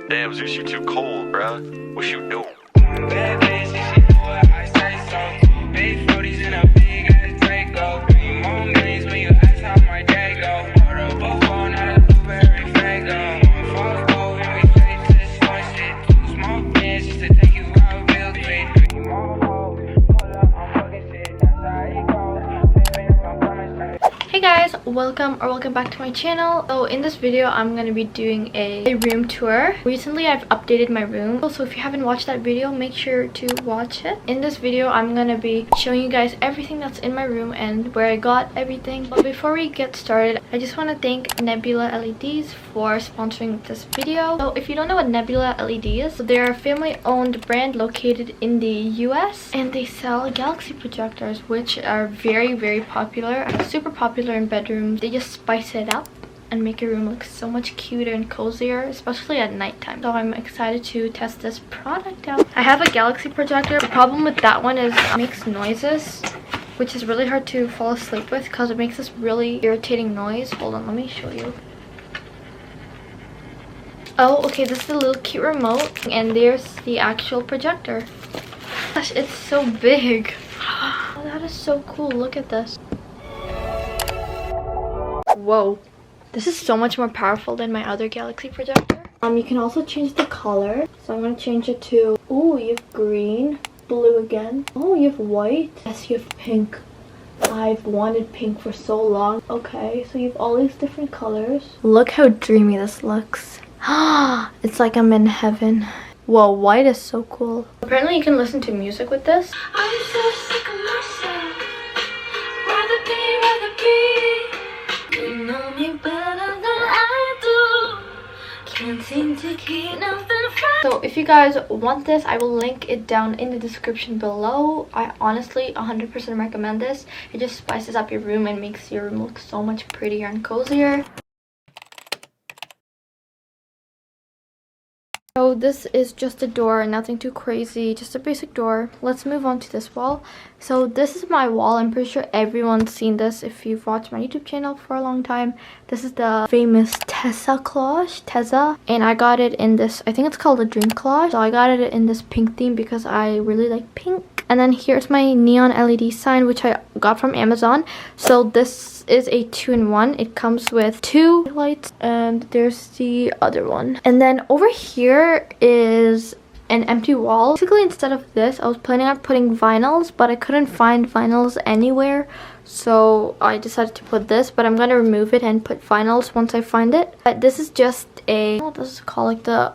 Damn, Zeus, you too cold, bruh. What you do? Bad bitch, she do what I say so. Big 40s in a big ass Draco. 3 more millions when you ask how my day go. Order a buffalo, not a blueberry fago. Fuck over and we straight to the smart shit. 2 small plans just to take you out real quick. 3 more hoes, pull up, I'm fucking shit. That's how it goes. Baby, I'm coming straight. Hey guys, welcome back to my channel. So in this video I'm gonna be doing a room tour. Recently I've updated my room, so if you haven't watched that video, make sure to watch it. In this video I'm gonna be showing you guys everything that's in my room and where I got everything. But before we get started, I just want to thank Nebula LEDs for sponsoring this video. So if you don't know what Nebula LED is, so they're a family-owned brand located in the US, and they sell galaxy projectors, which are very popular, super popular in bedrooms. They just spice it up and make your room look so much cuter and cozier, especially at nighttime. So I'm excited to test this product out. I have a galaxy projector. The problem with that one is it makes noises, which is really hard to fall asleep with because it makes this really irritating noise. Hold on, let me show you. Oh, okay, this is a little cute remote, and there's the actual projector. Gosh, it's so big. Oh, that is so cool. Look at this. Whoa, this is so much more powerful than my other galaxy projector. You can also change the color, so I'm gonna change it to, oh, you have green, blue again. Oh, you have white. Yes, you have pink. I've wanted pink for so long. Okay, so you have all these different colors. Look how dreamy this looks. It's like I'm in heaven. Whoa, white is so cool. Apparently you can listen to music with this. I'm so sick of myself. Rather be. You know me better than I do. Can't seem to keep nothing from. So if you guys want this, I will link it down in the description below. I honestly 100% recommend this. It just spices up your room and makes your room look so much prettier and cozier. So this is just a door, nothing too crazy, just a basic door. Let's move on to this wall. So this is my wall. I'm pretty sure everyone's seen this if you've watched my YouTube channel for a long time. This is the famous Tessa collage, and I got it in this, I think it's called a dream collage. So I got it in this pink theme because I really like pink. And then here's my neon LED sign, which I got from Amazon. So this is a 2-in-1. It comes with 2 lights, and there's the other one. And then over here is an empty wall. Basically, instead of this, I was planning on putting vinyls, but I couldn't find vinyls anywhere. So I decided to put this, but I'm going to remove it and put vinyls once I find it. But this is just a, what does it call, like the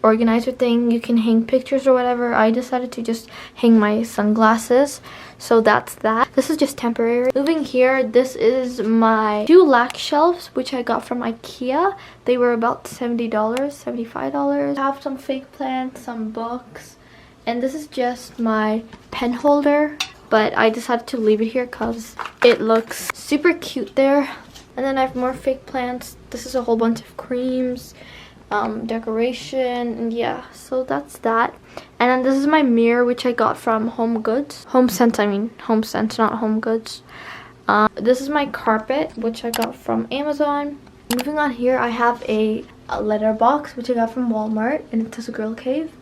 organizer thing. You can hang pictures or whatever. I decided to just hang my sunglasses, so that's that. This is just temporary. Moving here, this is my 2 lac shelves, which I got from Ikea. They were about $70, $75. I have some fake plants, some books, and this is just my pen holder, but I decided to leave it here because it looks super cute there. And then I have more fake plants. This is a whole bunch of creams, decoration, and yeah, so that's that. And then this is my mirror, which I got from Home Sense, not Home Goods. This is my carpet, which I got from Amazon. Moving on here, I have a letter box, which I got from Walmart, and it says a girl cave.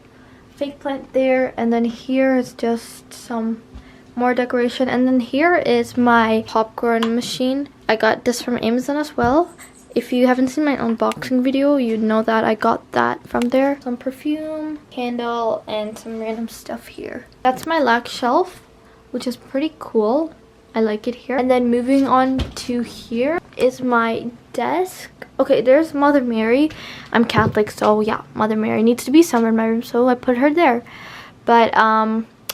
Fake plant there, and then here is just some more decoration. And then here is my popcorn machine. I got this from Amazon as well. If you haven't seen my unboxing video, you know that I got that from there. Some perfume, candle, and some random stuff here. That's my lac shelf, which is pretty cool. I like it here. And then moving on to here is my desk. Okay, there's Mother Mary. I'm Catholic, so yeah, Mother Mary needs to be somewhere in my room, so I put her there. But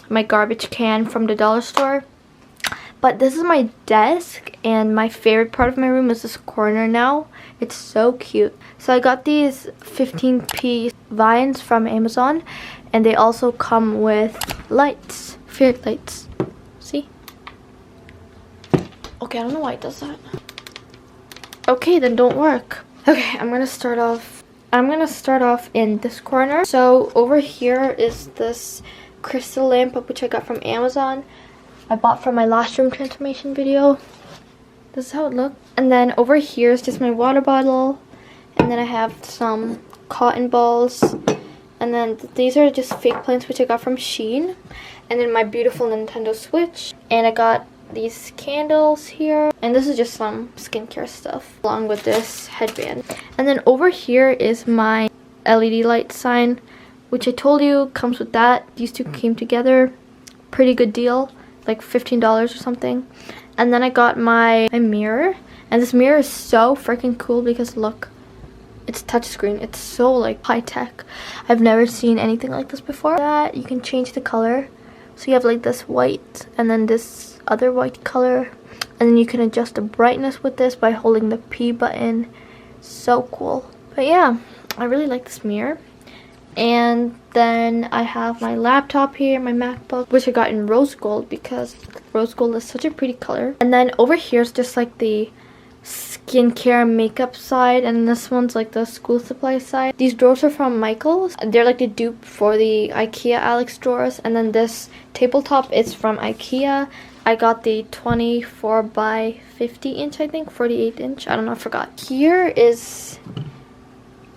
my garbage can from the dollar store. But this is my desk, and my favorite part of my room is this corner now. It's so cute. So I got these 15-piece vines from Amazon, and they also come with lights, fairy lights. See? Okay, I don't know why it does that. Okay, then don't work. Okay, I'm gonna start off in this corner. So over here is this crystal lamp, which I got from Amazon. I bought from my last room transformation video. This is how it looks. And then over here is just my water bottle. And then I have some cotton balls. And then these are just fake plants which I got from Shein. And then my beautiful Nintendo Switch. And I got these candles here. And this is just some skincare stuff along with this headband. And then over here is my LED light sign, which I told you comes with that. These two came together. Pretty good deal, like $15 or something. And then I got my mirror. And this mirror is so freaking cool because look. It's touchscreen. It's so like high tech. I've never seen anything like this before. That you can change the color. So you have like this white and then this other white color. And then you can adjust the brightness with this by holding the P button. So cool. But yeah, I really like this mirror. And then I have my laptop here, my MacBook, which I got in rose gold because rose gold is such a pretty color. And then over here is just like the skincare makeup side, and this one's like the school supply side. These drawers are from Michales. They're like the dupe for the Ikea Alex drawers. And then this tabletop is from Ikea. I got the 24 by 50 inch, I think, 48 inch. I don't know, I forgot. Here is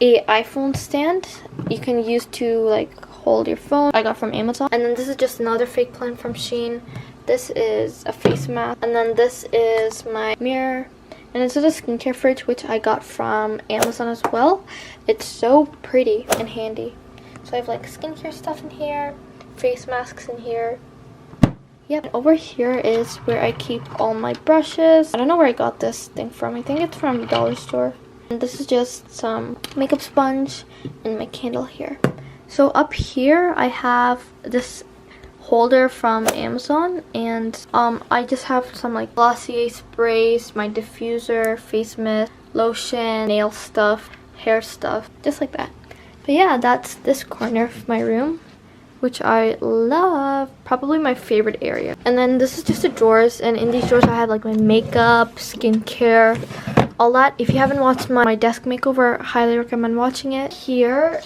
a iPhone stand you can use to like hold your phone. I got from Amazon. And then this is just another fake plant from Shein. This is a face mask. And then this is my mirror. And this is a skincare fridge, which I got from Amazon as well. It's so pretty and handy. So I have like skincare stuff in here, face masks in here. Yep. And over here is where I keep all my brushes. I don't know where I got this thing from. I think it's from the dollar store. And this is just some makeup sponge and my candle here. So up here I have this holder from Amazon, and I just have some like Glossier sprays, my diffuser, face mist, lotion, nail stuff, hair stuff, just like that. But yeah, that's this corner of my room, which I love. Probably my favorite area. And then this is just the drawers, and in these drawers I have like my makeup, skincare, all that. If you haven't watched my desk makeover, highly recommend watching it. Here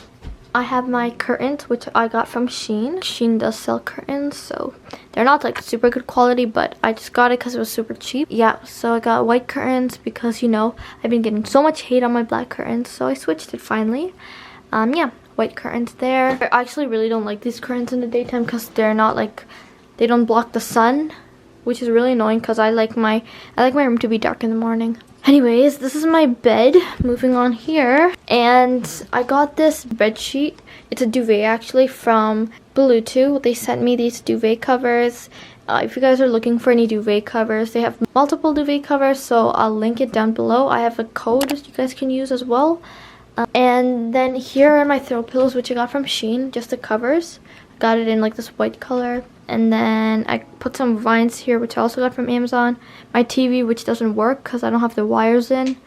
I have my curtains, which I got from Shein. Shein does sell curtains, so they're not like super good quality, but I just got it because it was super cheap. Yeah, so I got white curtains because, you know, I've been getting so much hate on my black curtains, so I switched it finally. Yeah, white curtains there. I actually really don't like these curtains in the daytime because they're not like, they don't block the sun, which is really annoying because I like my room to be dark in the morning. Anyways, this is my bed. Moving on here. And I got this bed sheet. It's a duvet actually from Bluetooth. They sent me these duvet covers. If you guys are looking for any duvet covers, they have multiple duvet covers, so I'll link it down below. I have a code you guys can use as well. And then here are my throw pillows, which I got from Shein, just the covers. Got it in like this white color. And then I put some vines here, which I also got from Amazon. My TV, which doesn't work because I don't have the wires in.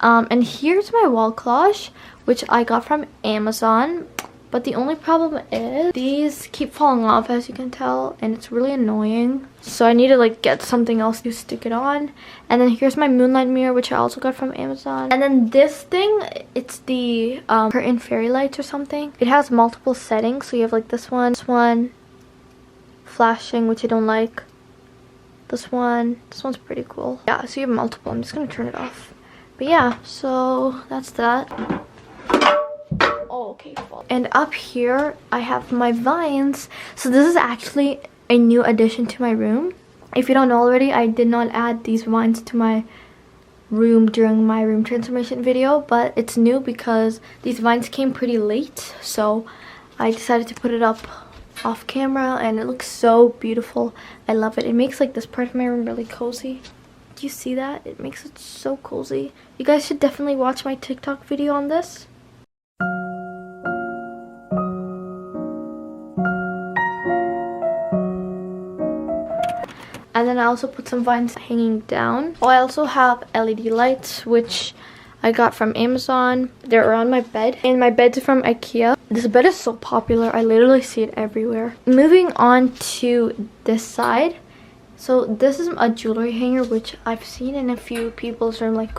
And here's my wall collage, which I got from Amazon. But the only problem is these keep falling off, as you can tell, and it's really annoying. So I need to like get something else to stick it on. And then here's my moonlight mirror, which I also got from Amazon. And then this thing, it's the curtain fairy lights or something. It has multiple settings, so you have like this one, flashing, which I don't like. This one's pretty cool. Yeah, so you have multiple. I'm just gonna turn it off. But yeah, so that's that. Oh, okay, full. And up here I have my vines. So this is actually a new addition to my room. If you don't know already, I did not add these vines to my room during my room transformation video, but it's new because these vines came pretty late, so I decided to put it up off camera, and it looks so beautiful. I love it. It makes like this part of my room really cozy. Do you see that? It makes it so cozy. You guys should definitely watch my TikTok video on this. And then I also put some vines hanging down. Oh, I also have LED lights, which I got from Amazon. They're around my bed, and my bed's from Ikea. This bed is so popular. I literally see it everywhere. Moving on to this side. So this is a jewelry hanger, which I've seen in a few people's room, like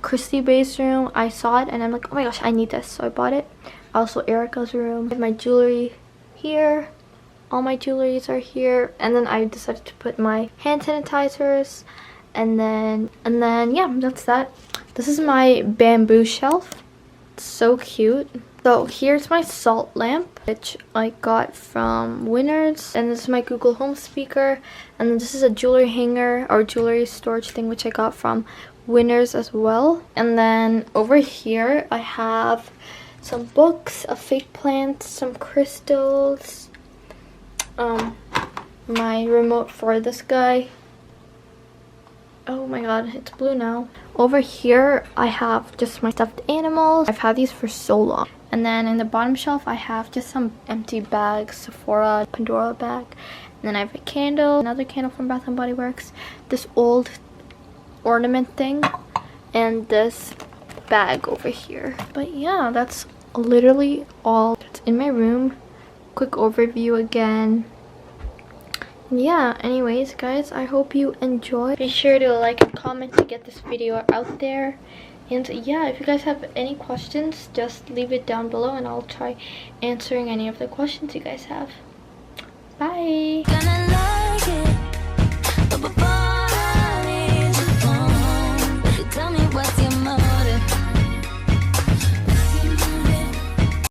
Christy Bay's room. I saw it and I'm like, oh my gosh, I need this. So I bought it. Also Erica's room. I have my jewelry here. All my jewelries are here. And then I decided to put my hand sanitizers. And then yeah, that's that. This is my bamboo shelf. It's so cute. So here's my salt lamp, which I got from Winners, and this is my Google Home speaker, and then this is a jewelry hanger or jewelry storage thing which I got from Winners as well. And then over here I have some books, a fake plant, some crystals, my remote for this guy. Oh my god, it's blue now. Over here I have just my stuffed animals. I've had these for so long. And then in the bottom shelf I have just some empty bags, Sephora, Pandora bag. And then I have a candle, another candle from Bath & Body Works, this old ornament thing, and this bag over here. But yeah, that's literally all that's in my room. Quick overview again. Yeah, anyways guys, I hope you enjoy. Be sure to like and comment to get this video out there. And yeah, if you guys have any questions, just leave it down below and I'll try answering any of the questions you guys have. Bye! Gonna like it.